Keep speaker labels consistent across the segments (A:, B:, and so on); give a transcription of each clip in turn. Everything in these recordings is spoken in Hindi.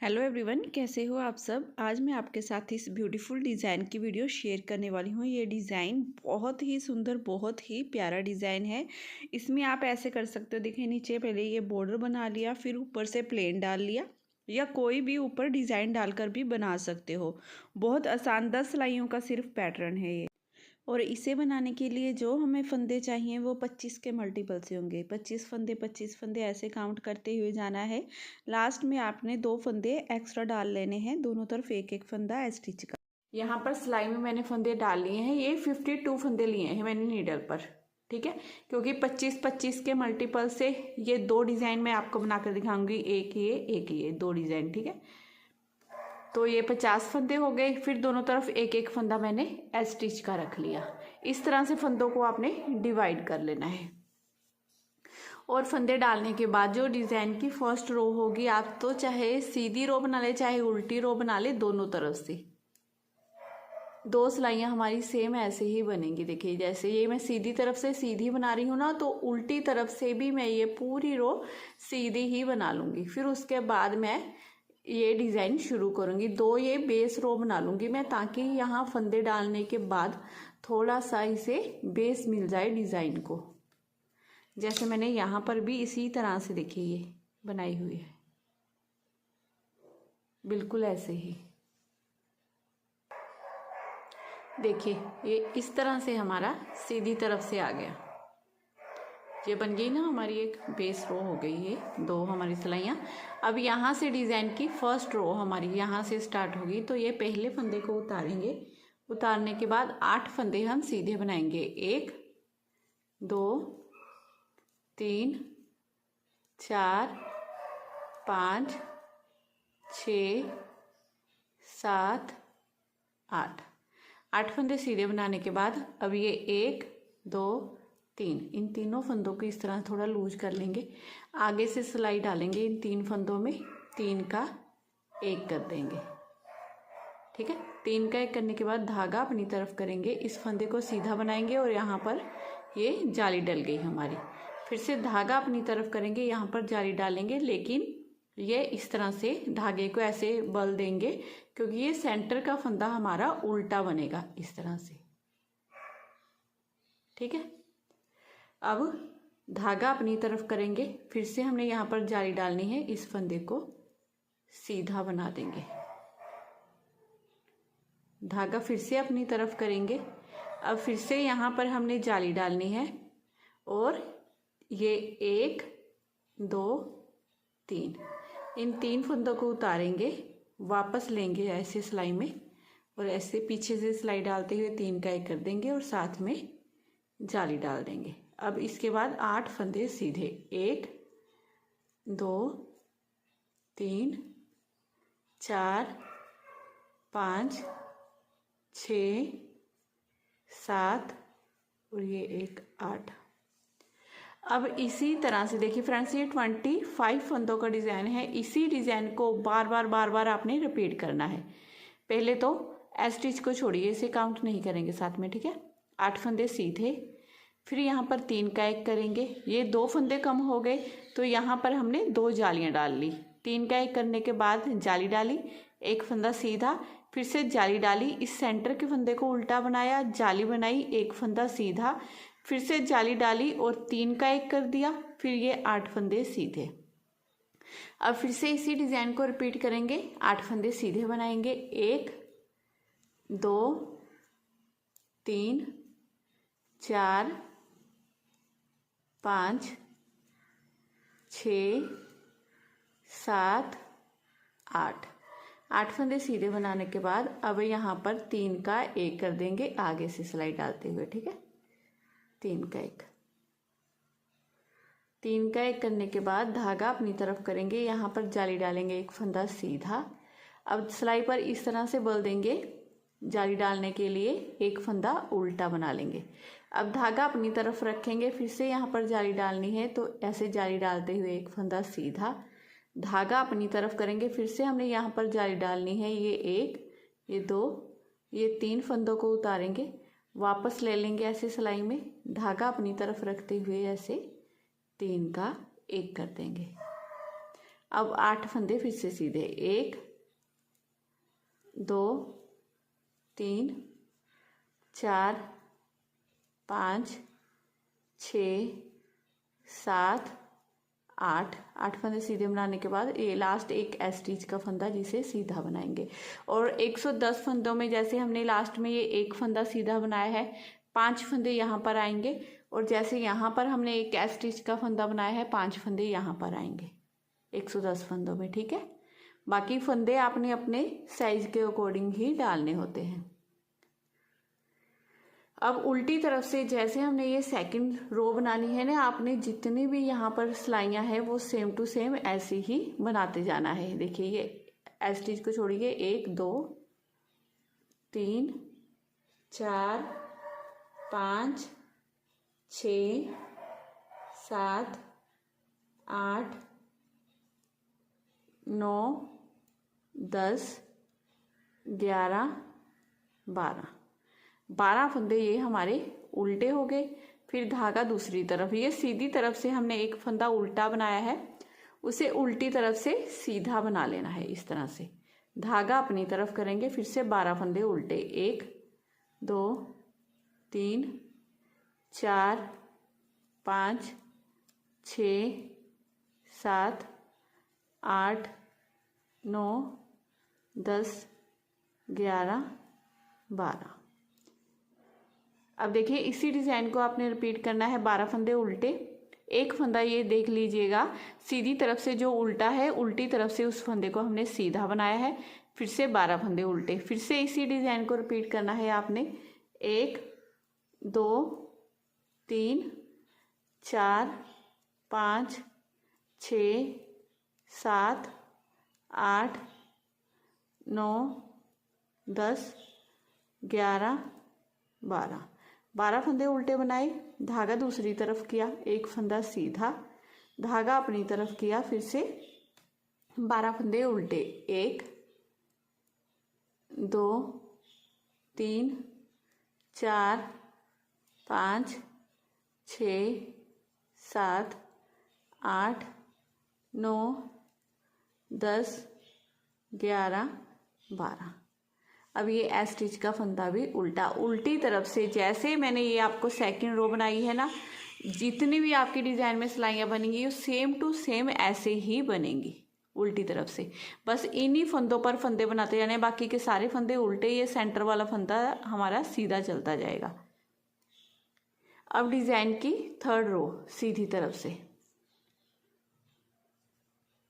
A: हेलो एवरीवन, कैसे हो आप सब। आज मैं आपके साथ इस ब्यूटीफुल डिज़ाइन की वीडियो शेयर करने वाली हूँ। ये डिज़ाइन बहुत ही सुंदर, बहुत ही प्यारा डिज़ाइन है। इसमें आप ऐसे कर सकते हो, देखिए नीचे पहले ये बॉर्डर बना लिया, फिर ऊपर से प्लेन डाल लिया, या कोई भी ऊपर डिज़ाइन डालकर भी बना सकते हो। बहुत आसान 10 सिलाइयों का सिर्फ पैटर्न है ये। और इसे बनाने के लिए जो हमें फंदे चाहिए वो 25 के मल्टीपल से होंगे। 25 फंदे ऐसे काउंट करते हुए जाना है। लास्ट में आपने 2 फंदे एक्स्ट्रा डाल लेने हैं, दोनों तरफ एक एक फंदा स्टिच का। यहाँ पर सिलाई में मैंने फंदे डाल लिए हैं, ये 52 फंदे लिए हैं मैंने नीडल पर, ठीक है। क्योंकि 25 के मल्टीपल से ये 2 डिज़ाइन मैं आपको बनाकर दिखाऊंगी, एक ये 2 डिज़ाइन, ठीक है। तो ये 50 फंदे हो गए, फिर दोनों तरफ एक एक फंदा मैंने स्टिच का रख लिया। इस तरह से फंदों को आपने डिवाइड कर लेना है। और फंदे डालने के बाद जो डिज़ाइन की फर्स्ट रो होगी, आप तो चाहे सीधी रो बना ले चाहे उल्टी रो बना ले, दोनों तरफ से 2 सिलाइयाँ हमारी सेम ऐसे ही बनेंगी। देखिए जैसे ये मैं सीधी तरफ से सीधी बना रही हूँ ना, तो उल्टी तरफ से भी मैं ये पूरी रो सीधी ही बना लूँगी। फिर उसके बाद मैं ये डिज़ाइन शुरू करूँगी। 2 ये बेस रो बना लूँगी मैं, ताकि यहाँ फंदे डालने के बाद थोड़ा सा इसे बेस मिल जाए डिज़ाइन को। जैसे मैंने यहाँ पर भी इसी तरह से देखिए ये बनाई हुई है, बिल्कुल ऐसे ही। देखिए ये इस तरह से हमारा सीधी तरफ से आ गया। ये बन गई ना हमारी एक बेस रो हो गई, ये 2 हमारी सिलाइयाँ। अब यहाँ से डिज़ाइन की फर्स्ट रो हमारी यहाँ से स्टार्ट होगी। तो ये पहले फंदे को उतारेंगे, उतारने के बाद 8 फंदे हम सीधे बनाएंगे। 1 2 3 4 5 6 7 8 फंदे सीधे बनाने के बाद अब ये 1 2 3, इन तीनों फंदों को इस तरह थोड़ा लूज कर लेंगे। आगे से सिलाई डालेंगे इन 3 फंदों में, 3 का 1 कर देंगे, ठीक है। 3 का 1 करने के बाद धागा अपनी तरफ करेंगे, इस फंदे को सीधा बनाएंगे और यहाँ पर ये जाली डल गई हमारी। फिर से धागा अपनी तरफ करेंगे, यहाँ पर जाली डालेंगे, लेकिन ये इस तरह से धागे को ऐसे बल देंगे, क्योंकि ये सेंटर का फंदा हमारा उल्टा बनेगा इस तरह से, ठीक है। अब धागा अपनी तरफ करेंगे, फिर से हमने यहाँ पर जाली डालनी है, इस फंदे को सीधा बना देंगे। धागा फिर से अपनी तरफ करेंगे, अब फिर से यहाँ पर हमने जाली डालनी है और ये 1 2 3, इन 3 फंदों को उतारेंगे, वापस लेंगे ऐसे सिलाई में और ऐसे पीछे से सिलाई डालते हुए 3 का 1 कर देंगे और साथ में जाली डाल देंगे। अब इसके बाद 8 फंदे सीधे, 1 2 3 4 5 6 7 और ये 1 8। अब इसी तरह से देखिए फ्रेंड्स, ये 25 फंदों का डिज़ाइन है। इसी डिज़ाइन को बार बार आपने रिपीट करना है। पहले तो स्टिच को छोड़िए, इसे काउंट नहीं करेंगे साथ में, ठीक है। 8 फंदे सीधे, फिर यहाँ पर 3 का 1 करेंगे। ये 2 फंदे कम हो गए, तो यहाँ पर हमने 2 जालियाँ डाल ली। 3 का 1 करने के बाद जाली डाली, 1 फंदा सीधा, फिर से जाली डाली, इस सेंटर के फंदे को उल्टा बनाया, जाली बनाई, 1 फंदा सीधा, फिर से जाली डाली और 3 का 1 कर दिया, फिर ये 8 फंदे सीधे। अब फिर से इसी डिज़ाइन को रिपीट करेंगे, 8 फंदे सीधे बनाएंगे, 1 2 3 4 5 6 7 8 फंदे सीधे बनाने के बाद अब यहाँ पर 3 का 1 कर देंगे, आगे से सिलाई डालते हुए, ठीक है। 3 का 1 करने के बाद धागा अपनी तरफ करेंगे, यहाँ पर जाली डालेंगे, 1 फंदा सीधा। अब सिलाई पर इस तरह से बल देंगे, जाली डालने के लिए 1 फंदा उल्टा बना लेंगे। अब धागा अपनी तरफ रखेंगे, फिर से यहाँ पर जाली डालनी है, तो ऐसे जाली डालते हुए 1 फंदा सीधा, धागा अपनी तरफ करेंगे, फिर से हमने यहाँ पर जाली डालनी है, ये 1 ये 2 ये 3 फंदों को उतारेंगे, वापस ले लेंगे ऐसे सिलाई में, धागा अपनी तरफ रखते हुए ऐसे 3 का 1 कर देंगे। अब 8 फंदे फिर से सीधे, 1 2 3 4 5 6 7 8 फंदे सीधे बनाने के बाद ये लास्ट एक स्टिच का फंदा जिसे सीधा बनाएंगे। और 110 फंदों में जैसे हमने लास्ट में ये एक फंदा सीधा बनाया है, 5 फंदे यहाँ पर आएंगे, और जैसे यहाँ पर हमने एक स्टिच का फंदा बनाया है, 5 फंदे यहाँ पर आएंगे 110 फंदों में। ठीक है, बाकी फंदे आपने अपने साइज के अकॉर्डिंग ही डालने होते हैं। अब उल्टी तरफ से जैसे हमने ये सेकंड रो बनानी है ना, आपने जितनी भी यहाँ पर सिलाइयाँ हैं वो सेम टू सेम ऐसे ही बनाते जाना है। देखिए ये स्टिच को छोड़िए, 1 2 3 4 5 6 7 8 9 10 11 12 फंदे ये हमारे उल्टे हो गए। फिर धागा दूसरी तरफ, ये सीधी तरफ से हमने एक फंदा उल्टा बनाया है, उसे उल्टी तरफ से सीधा बना लेना है। इस तरह से धागा अपनी तरफ करेंगे, फिर से 12 फंदे उल्टे, 1 2 3 4 5 6 7 8 9 10 11 12। अब देखिए इसी डिज़ाइन को आपने रिपीट करना है, 12 फंदे उल्टे, एक फंदा ये देख लीजिएगा सीधी तरफ से जो उल्टा है, उल्टी तरफ से उस फंदे को हमने सीधा बनाया है, फिर से 12 फंदे उल्टे, फिर से इसी डिज़ाइन को रिपीट करना है आपने। 1 2 3 4 5 6 7 8 9 10 11 12 फंदे उल्टे बनाए, धागा दूसरी तरफ किया, एक फंदा सीधा, धागा अपनी तरफ किया, फिर से 12 फंदे उल्टे, 1 2 3 4 5 6 7 8 9 10 11 12। अब ये स्टिच का फंदा भी उल्टा, उल्टी तरफ से जैसे मैंने ये आपको सेकंड रो बनाई है ना, जितनी भी आपकी डिज़ाइन में सिलाइयाँ बनेंगी वो सेम टू सेम ऐसे ही बनेंगी उल्टी तरफ से। बस इन्हीं फंदों पर फंदे बनाते जाने, बाकी के सारे फंदे उल्टे, ये सेंटर वाला फंदा हमारा सीधा चलता जाएगा। अब डिज़ाइन की थर्ड रो सीधी तरफ से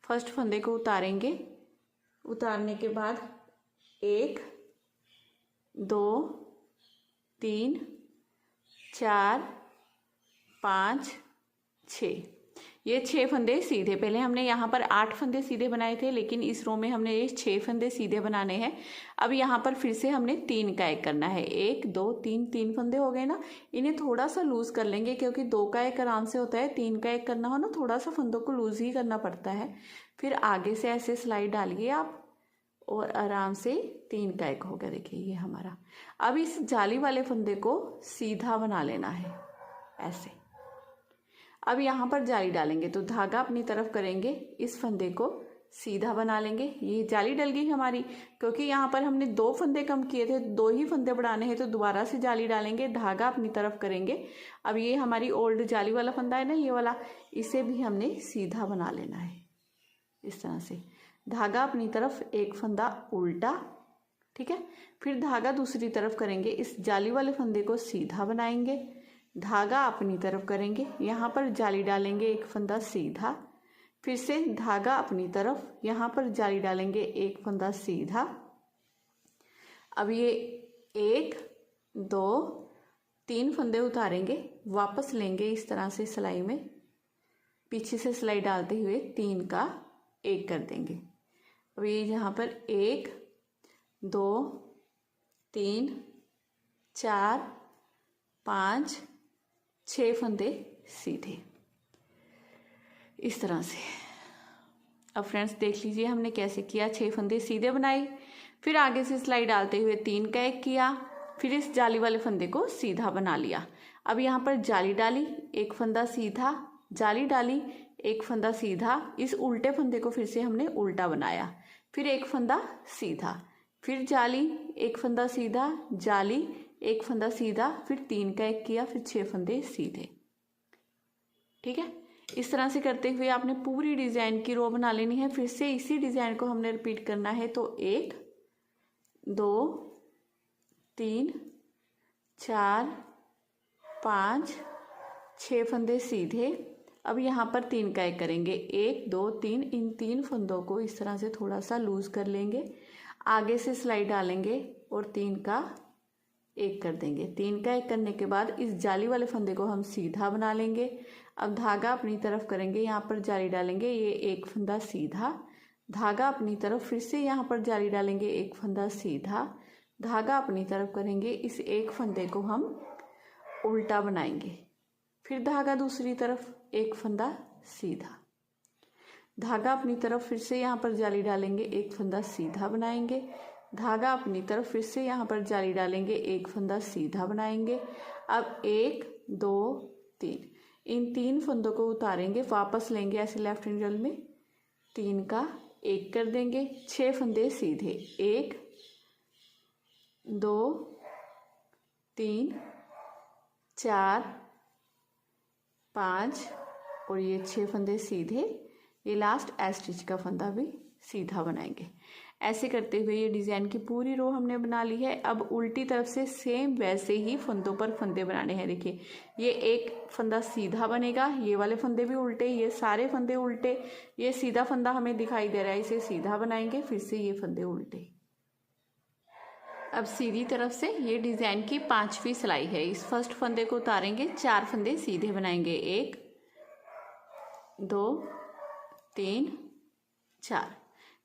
A: फर्स्ट फंदे को उतारेंगे, उतारने के बाद 1 2 3 4 5 6, ये 6 फंदे सीधे। पहले हमने यहाँ पर 8 फंदे सीधे बनाए थे, लेकिन इस रो में हमने ये 6 फंदे सीधे बनाने हैं। अब यहाँ पर फिर से हमने 3 का एक करना है, 1 2 3 फंदे हो गए ना, इन्हें थोड़ा सा लूज़ कर लेंगे, क्योंकि 2 का एक आराम से होता है, 3 का एक करना हो ना थोड़ा सा फंदों को लूज़ ही करना पड़ता है। फिर आगे से ऐसे सिलाई डालिए आप, और आराम से 3 का एक हो गया। देखिए ये हमारा। अब इस जाली वाले फंदे को सीधा बना लेना है ऐसे। अब यहाँ पर जाली डालेंगे तो धागा अपनी तरफ करेंगे, इस फंदे को सीधा बना लेंगे। ये जाली डल गई हमारी, क्योंकि यहाँ पर हमने 2 फंदे कम किए थे, 2 ही फंदे बढ़ाने हैं, तो दोबारा से जाली डालेंगे, धागा अपनी तरफ करेंगे। अब ये हमारी ओल्ड जाली वाला फंदा है ना, ये वाला, इसे भी हमने सीधा बना लेना है इस तरह से। धागा अपनी तरफ, एक फंदा उल्टा, ठीक है। फिर धागा दूसरी तरफ करेंगे, इस जाली वाले फंदे को सीधा बनाएंगे, धागा अपनी तरफ करेंगे, यहाँ पर जाली डालेंगे, एक फंदा सीधा, फिर से धागा अपनी तरफ, यहाँ पर जाली डालेंगे, एक फंदा सीधा। अब ये 1 2 3 फंदे उतारेंगे, वापस लेंगे इस तरह से सिलाई में, पीछे से सिलाई डालते हुए 3 का 1 कर देंगे। अब ये यहाँ पर 1 2 3 4 5 6 फंदे सीधे इस तरह से। अब फ्रेंड्स देख लीजिए हमने कैसे किया, 6 फंदे सीधे बनाए, फिर आगे से सिलाई डालते हुए 3 का 1 किया, फिर इस जाली वाले फंदे को सीधा बना लिया। अब यहाँ पर जाली डाली, एक फंदा सीधा, जाली डाली, एक फंदा सीधा, इस उल्टे फंदे को फिर से हमने उल्टा बनाया, फिर एक फंदा सीधा, फिर जाली, एक फंदा सीधा, जाली, एक फंदा सीधा, फिर 3 का 1 किया, फिर 6 फंदे सीधे। ठीक है, इस तरह से करते हुए आपने पूरी डिजाइन की रो बना लेनी है। फिर से इसी डिजाइन को हमने रिपीट करना है। तो 1 2 3 4 5 6 फंदे सीधे। अब यहाँ पर 3 का 1 करेंगे, 1 2 3, इन 3 फंदों को इस तरह से थोड़ा सा लूज कर लेंगे, आगे से सिलाई डालेंगे और 3 का 1 कर देंगे। 3 का 1 करने के बाद इस जाली वाले फंदे को हम सीधा बना लेंगे। अब धागा अपनी तरफ करेंगे, यहाँ पर जाली डालेंगे, ये एक फंदा सीधा, धागा अपनी तरफ, फिर से यहाँ पर जाली डालेंगे, एक फंदा सीधा, धागा अपनी तरफ करेंगे, इस एक फंदे को हम उल्टा बनाएंगे, फिर धागा दूसरी तरफ, एक फंदा सीधा, धागा अपनी तरफ, फिर से यहाँ पर जाली डालेंगे, एक फंदा सीधा बनाएंगे, धागा अपनी तरफ, फिर से यहाँ पर जाली डालेंगे, एक फंदा सीधा बनाएंगे। अब 1 2 3, इन 3 फंदों को उतारेंगे, वापस लेंगे ऐसे लेफ्ट हैंड में, 3 का 1 कर देंगे, 6 फंदे सीधे, 1 2 3 4 5 और ये 6 फंदे सीधे, ये लास्ट एस स्टिच का फंदा भी सीधा बनाएंगे। ऐसे करते हुए ये डिज़ाइन की पूरी रो हमने बना ली है। अब उल्टी तरफ से सेम वैसे ही फंदों पर फंदे बनाने हैं। देखिए, ये एक फंदा सीधा बनेगा, ये वाले फंदे भी उल्टे, ये सारे फंदे उल्टे, ये सीधा फंदा हमें दिखाई दे रहा है, इसे सीधा बनाएंगे, फिर से ये फंदे उल्टे। अब सीधी तरफ से ये डिज़ाइन की 5वीं सिलाई है। इस फर्स्ट फंदे को उतारेंगे, 4 फंदे सीधे बनाएंगे, 1 2 3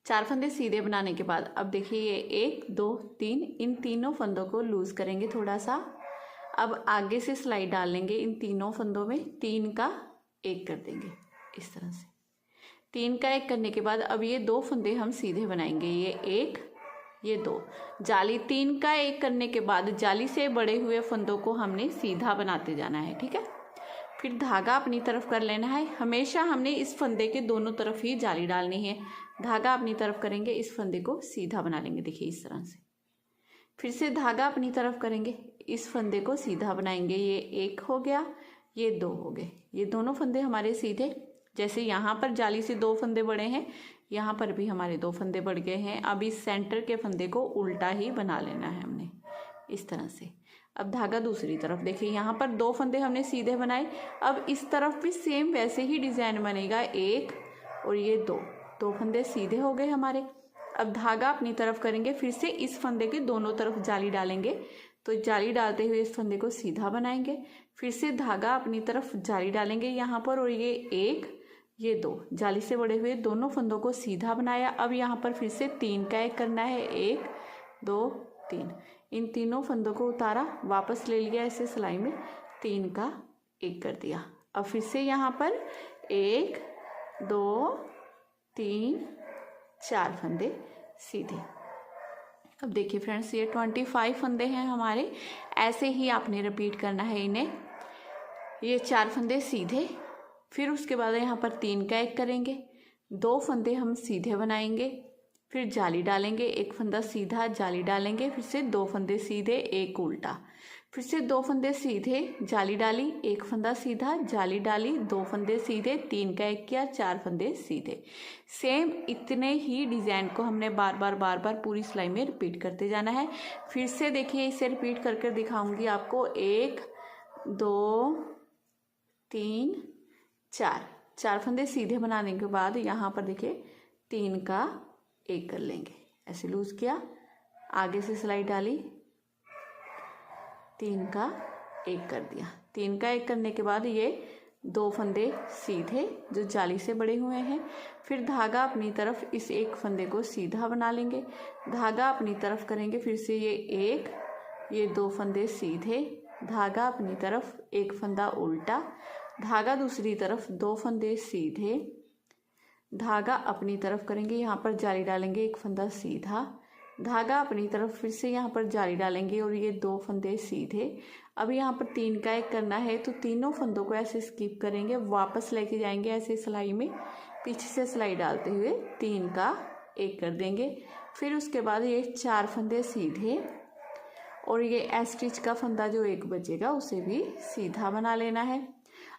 A: 4 फंदे सीधे बनाने के बाद अब देखिए ये 1 2 3, इन तीनों फंदों को लूज करेंगे थोड़ा सा। अब आगे से सिलाई डाल लेंगे इन तीनों फंदों में, 3 का 1 कर देंगे इस तरह से। 3 का 1 करने के बाद अब ये 2 फंदे हम सीधे बनाएंगे, ये 1 ये 2, जाली 3 का 1 करने के बाद जाली से बड़े हुए फंदों को हमने सीधा बनाते जाना है। ठीक है, फिर धागा अपनी तरफ कर लेना है। हमेशा हमने इस फंदे के दोनों तरफ ही जाली डालनी है। धागा अपनी तरफ करेंगे, इस फंदे को सीधा बना लेंगे, देखिए इस तरह से। फिर से धागा अपनी तरफ करेंगे, इस फंदे को सीधा बनाएंगे, ये 1 हो गया, ये 2 हो गए, ये दोनों फंदे हमारे सीधे। जैसे यहाँ पर जाली से 2 फंदे बढ़े हैं, यहाँ पर भी हमारे 2 फंदे बढ़ गए हैं। अब इस सेंटर के फंदे को उल्टा ही बना लेना है हमने इस तरह से। अब धागा दूसरी तरफ, देखिए यहाँ पर 2 फंदे हमने सीधे बनाए, अब इस तरफ भी सेम वैसे ही डिज़ाइन बनेगा, 1 और ये 2 फंदे सीधे हो गए हमारे। अब धागा अपनी तरफ करेंगे, फिर से इस फंदे के दोनों तरफ जाली डालेंगे, तो जाली डालते हुए इस फंदे को सीधा बनाएंगे, फिर से धागा अपनी तरफ जाली डालेंगे यहाँ पर, और ये 1 ये 2, जाली से बड़े हुए दोनों फंदों को सीधा बनाया। अब यहाँ पर फिर से 3 का 1 करना है, 1 2 3, इन तीनों फंदों को उतारा, वापस ले लिया ऐसे सिलाई में, 3 का 1 कर दिया। अब फिर से यहाँ पर 1 2 3 4 फंदे सीधे। अब देखिए फ्रेंड्स, ये 25 फंदे हैं हमारे, ऐसे ही आपने रिपीट करना है इन्हें। ये 4 फंदे सीधे, फिर उसके बाद यहाँ पर 3 का 1 करेंगे, 2 फंदे हम सीधे बनाएंगे, फिर जाली डालेंगे, एक फंदा सीधा, जाली डालेंगे, फिर से 2 फंदे सीधे, 1 उल्टा, फिर से 2 फंदे सीधे, जाली डाली, एक फंदा सीधा, जाली डाली, 2 फंदे सीधे, 3 का 1 किया, 4 फंदे सीधे। सेम इतने ही डिज़ाइन को हमने बार बार पूरी सिलाई में रिपीट करते जाना है। फिर से देखिए, इसे रिपीट करके दिखाऊंगी आपको। 1 2 3 4 फंदे सीधे बनाने के बाद यहाँ पर देखिए 3 का 1 कर लेंगे, ऐसे लूज किया, आगे से सिलाई डाली, 3 का 1 कर दिया। 3 का 1 करने के बाद ये 2 फंदे सीधे जो जाली से बड़े हुए हैं, फिर धागा अपनी तरफ इस एक फंदे को सीधा बना लेंगे, धागा अपनी तरफ करेंगे, फिर से ये 1 ये 2 फंदे सीधे, धागा अपनी तरफ, एक फंदा उल्टा, धागा दूसरी तरफ, 2 फंदे सीधे, धागा अपनी तरफ करेंगे, यहाँ पर जाली डालेंगे, एक फंदा सीधा, धागा अपनी तरफ फिर से यहाँ पर जाली डालेंगे और ये 2 फंदे सीधे। अब यहाँ पर 3 का 1 करना है, तो तीनों फंदों को ऐसे स्किप करेंगे, वापस लेके जाएंगे ऐसे सिलाई में, पीछे से सिलाई डालते हुए 3 का 1 कर देंगे। फिर उसके बाद ये 4 फंदे सीधे और ये एस स्टिच का फंदा जो एक बचेगा उसे भी सीधा बना लेना है।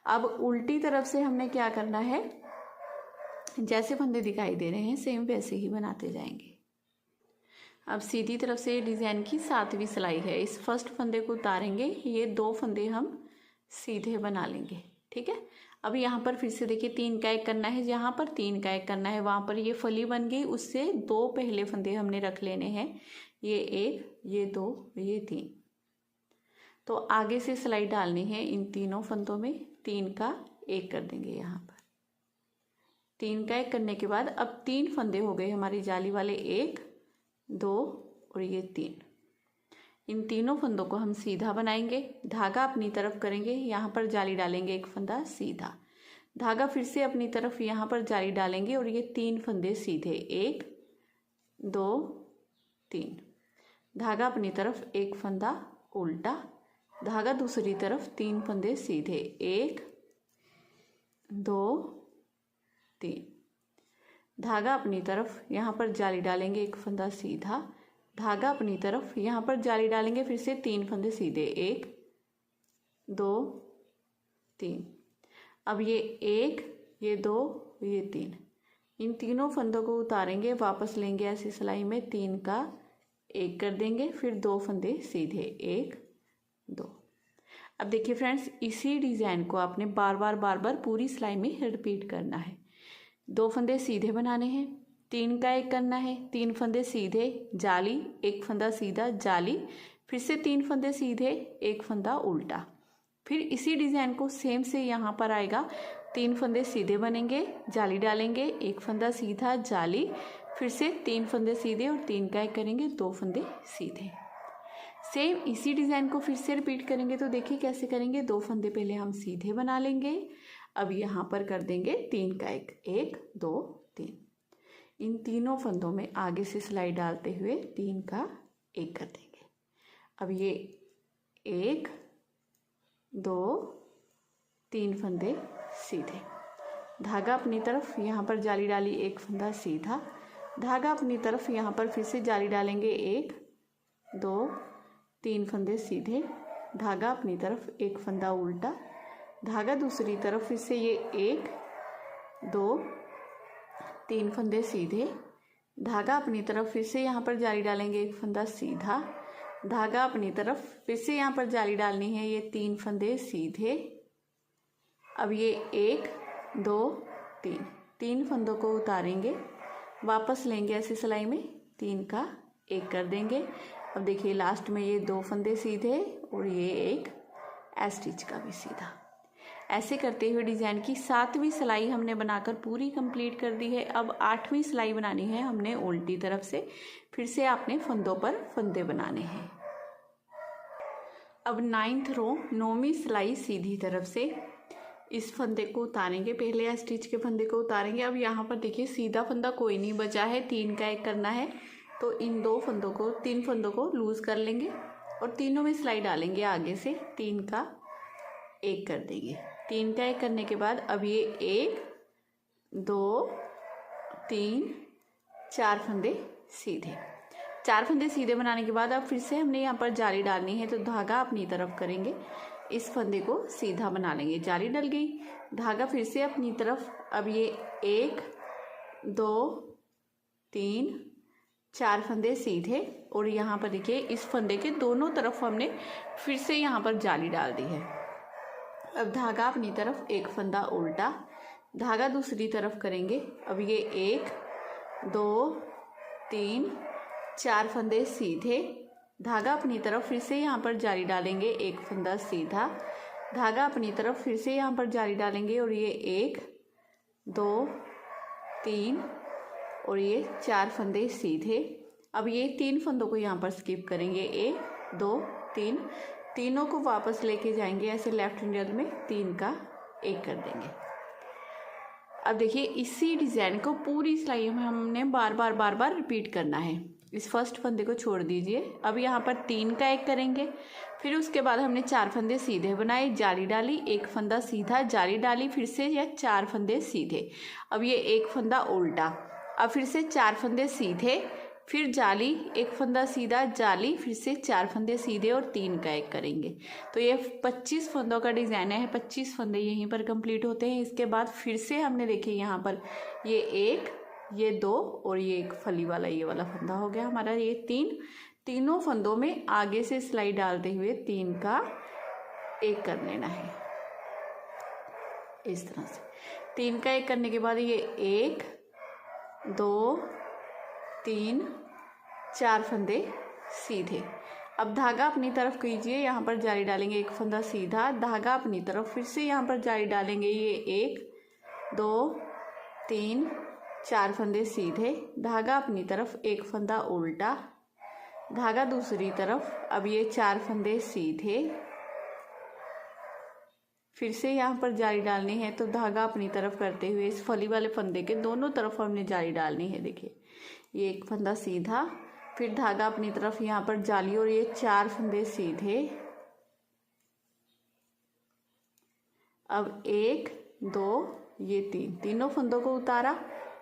A: अब उल्टी तरफ से हमने क्या करना है, जैसे फंदे दिखाई दे रहे हैं सेम वैसे ही बनाते जाएंगे। अब सीधी तरफ से डिज़ाइन की 7वीं सिलाई है, इस फर्स्ट फंदे को उतारेंगे, ये 2 फंदे हम सीधे बना लेंगे। ठीक है, अब यहाँ पर फिर से देखिए 3 का 1 करना है, जहाँ पर 3 का 1 करना है वहाँ पर ये फली बन गई, उससे 2 पहले फंदे हमने रख लेने हैं, ये 1, ये 2, ये 3। तो आगे से सिलाई डालनी है इन तीनों फंदों में, 3 का 1 कर देंगे यहाँ पर। 3 का 1 करने के बाद अब 3 फंदे हो गए हमारी जाली वाले, 1, 2 और ये 3। इन तीनों फंदों को हम सीधा बनाएंगे, धागा अपनी तरफ करेंगे, यहाँ पर जाली डालेंगे, 1 फंदा सीधा, धागा फिर से अपनी तरफ यहाँ पर जाली डालेंगे और ये 3 फंदे सीधे, 1, 2, 3, धागा अपनी तरफ 1 फंदा उल्टा, धागा दूसरी तरफ 3 फंदे सीधे, 1, 2, 3, धागा अपनी तरफ यहाँ पर जाली डालेंगे, 1 फंदा सीधा, धागा अपनी तरफ यहाँ पर जाली डालेंगे, फिर से 3 फंदे सीधे, 1, 2, 3। अब ये 1, ये 2, ये 3, इन तीनों फंदों को उतारेंगे, वापस लेंगे ऐसी सिलाई में, 3 का 1 कर देंगे, फिर 2 फंदे सीधे, 1, 2। अब देखिए फ्रेंड्स, इसी डिज़ाइन को आपने बार बार पूरी सिलाई में रिपीट करना है। 2 फंदे सीधे बनाने हैं, 3 का 1 करना है, 3 फंदे सीधे जाली, 1 फंदा सीधा जाली, फिर से 3 फंदे सीधे, 1 फंदा उल्टा। फिर इसी डिज़ाइन को सेम से यहाँ पर आएगा, 3 फंदे सीधे बनेंगे, जाली डालेंगे, 1 फंदा सीधा जाली, फिर से 3 फंदे सीधे और 3 का 1 करेंगे, 2 फंदे सीधे। सेम इसी डिज़ाइन को फिर से रिपीट करेंगे, तो देखिए कैसे करेंगे। 2 फंदे पहले हम सीधे बना लेंगे, अब यहाँ पर कर देंगे 3 का 1, 1, 2, 3, इन तीनों फंदों में आगे से सिलाई डालते हुए 3 का 1 कर देंगे। अब ये 1, 2, 3 फंदे सीधे, धागा अपनी तरफ यहाँ पर जाली डाली, 1 फंदा सीधा, धागा अपनी तरफ यहाँ पर फिर से जाली डालेंगे, 1, 2, 3 फंदे सीधे, धागा अपनी तरफ 1 फंदा उल्टा, धागा दूसरी तरफ फिर से ये 1, 2, 3 फंदे सीधे, धागा अपनी तरफ फिर से यहाँ पर जाली डालेंगे, 1 फंदा सीधा, धागा अपनी तरफ फिर से यहाँ पर जाली डालनी है, ये 3 फंदे सीधे। अब ये 1, 2, 3, 3 फंदों को उतारेंगे, वापस लेंगे ऐसी सिलाई में, 3 का 1 कर देंगे। अब देखिए लास्ट में ये 2 फंदे सीधे और ये एक एस स्टिच का भी सीधा। ऐसे करते हुए डिज़ाइन की 7वीं सिलाई हमने बनाकर पूरी कंप्लीट कर दी है। अब 8वीं सिलाई बनानी है हमने उल्टी तरफ से, फिर से आपने फंदों पर फंदे बनाने हैं। अब 9th रो 9वीं सिलाई सीधी तरफ से इस फंदे को उतारेंगे, पहले एस स्टिच के फंदे को उतारेंगे। अब यहाँ पर देखिए सीधा फंदा कोई नहीं बचा है, 3 का 1 करना है, तो इन 3 फंदों को लूज़ कर लेंगे और तीनों में सिलाई डालेंगे आगे से, 3 का 1 कर देंगे। 3 का 1 करने के बाद अब ये 1, 2, 3, 4 फंदे सीधे। 4 फंदे सीधे बनाने के बाद अब फिर से हमने यहाँ पर जाली डालनी है, तो धागा अपनी तरफ करेंगे, इस फंदे को सीधा बना लेंगे। जाली डल गई, धागा फिर से अपनी तरफ, अब ये 1, 2, 3, 4 फंदे सीधे और यहाँ पर देखिए इस फंदे के दोनों तरफ हमने फिर से यहाँ पर जाली डाल दी है। अब धागा अपनी तरफ 1 फंदा उल्टा, धागा दूसरी तरफ करेंगे। अब ये 1, 2, 3, 4 फंदे सीधे, धागा अपनी तरफ फिर से यहाँ पर जाली डालेंगे, 1 फंदा सीधा, धागा अपनी तरफ फिर से यहाँ पर जाली डालेंगे और ये 1, 2, 3 और ये 4 फंदे सीधे। अब ये 3 फंदों को यहाँ पर स्किप करेंगे, 1, 2, 3, तीनों को वापस लेके जाएंगे ऐसे लेफ्ट हैंडल में, 3 का 1 कर देंगे। अब देखिए इसी डिज़ाइन को पूरी सिलाई में हमने बार बार रिपीट करना है। इस फर्स्ट फंदे को छोड़ दीजिए। अब यहाँ पर 3 का एक करेंगे। फिर उसके बाद हमने 4 फंदे सीधे बनाए, जाली डाली, एक फंदा सीधा, जाली डाली, फिर से यह 4 फंदे सीधे। अब ये एक फंदा उल्टा, अब फिर से 4 फंदे सीधे, फिर जाली, एक फंदा सीधा, जाली, फिर से 4 फंदे सीधे और 3 का एक करेंगे। तो ये 25 फंदों का डिज़ाइन है। 25 फंदे यहीं पर कंप्लीट होते हैं। इसके बाद फिर से हमने देखिए यहाँ पर ये 1, ये 2 और ये एक फली वाला ये वाला फंदा हो गया हमारा। ये 3 फंदों में आगे से सिलाई डालते हुए 3 का एक कर लेना है इस तरह से। 3 का एक करने के बाद ये 1 2 3 4 फंदे सीधे। अब धागा अपनी तरफ कीजिए, यहाँ पर जाली डालेंगे, एक फंदा सीधा, धागा अपनी तरफ, फिर से यहाँ पर जाली डालेंगे, ये 1 2 3 4 फंदे सीधे, धागा अपनी तरफ, एक फंदा उल्टा, धागा दूसरी तरफ। अब ये 4 फंदे सीधे, फिर से यहाँ पर जाली डालनी है, तो धागा अपनी तरफ करते हुए इस फली वाले फंदे के दोनों तरफ हमने जाली डालनी है। देखिए ये एक फंदा सीधा, फिर धागा अपनी तरफ, यहाँ पर जाली और ये 4 फंदे सीधे। अब 1 2 ये 3, तीनों फंदों को उतारा,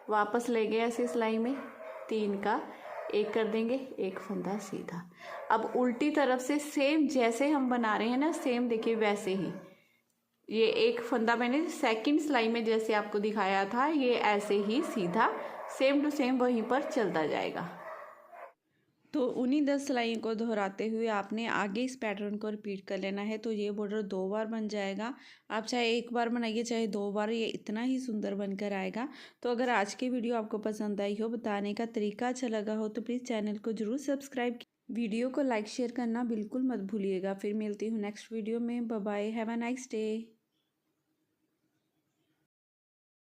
A: वापस ले गए ऐसे सिलाई में, 3 का एक कर देंगे, एक फंदा सीधा। अब उल्टी तरफ से सेम जैसे हम बना रहे हैं ना, सेम देखिए वैसे ही ये एक फंदा मैंने सेकंड सिलाई में जैसे आपको दिखाया था, ये ऐसे ही सीधा सेम टू सेम वहीं पर चलता जाएगा। तो उन्हीं 10 सिलाइयों को दोहराते हुए आपने आगे इस पैटर्न को रिपीट कर लेना है। तो ये बॉर्डर 2 बार बन जाएगा। आप चाहे एक बार बनाइए चाहे 2 बार, ये इतना ही सुंदर बनकर आएगा। तो अगर आज की वीडियो आपको पसंद आई हो, बताने का तरीका अच्छा लगा हो, तो प्लीज़ चैनल को ज़रूर सब्सक्राइब, वीडियो को लाइक शेयर करना बिल्कुल मत भूलिएगा। फिर मिलती हूँ नेक्स्ट वीडियो में। Bye bye, have a nice day.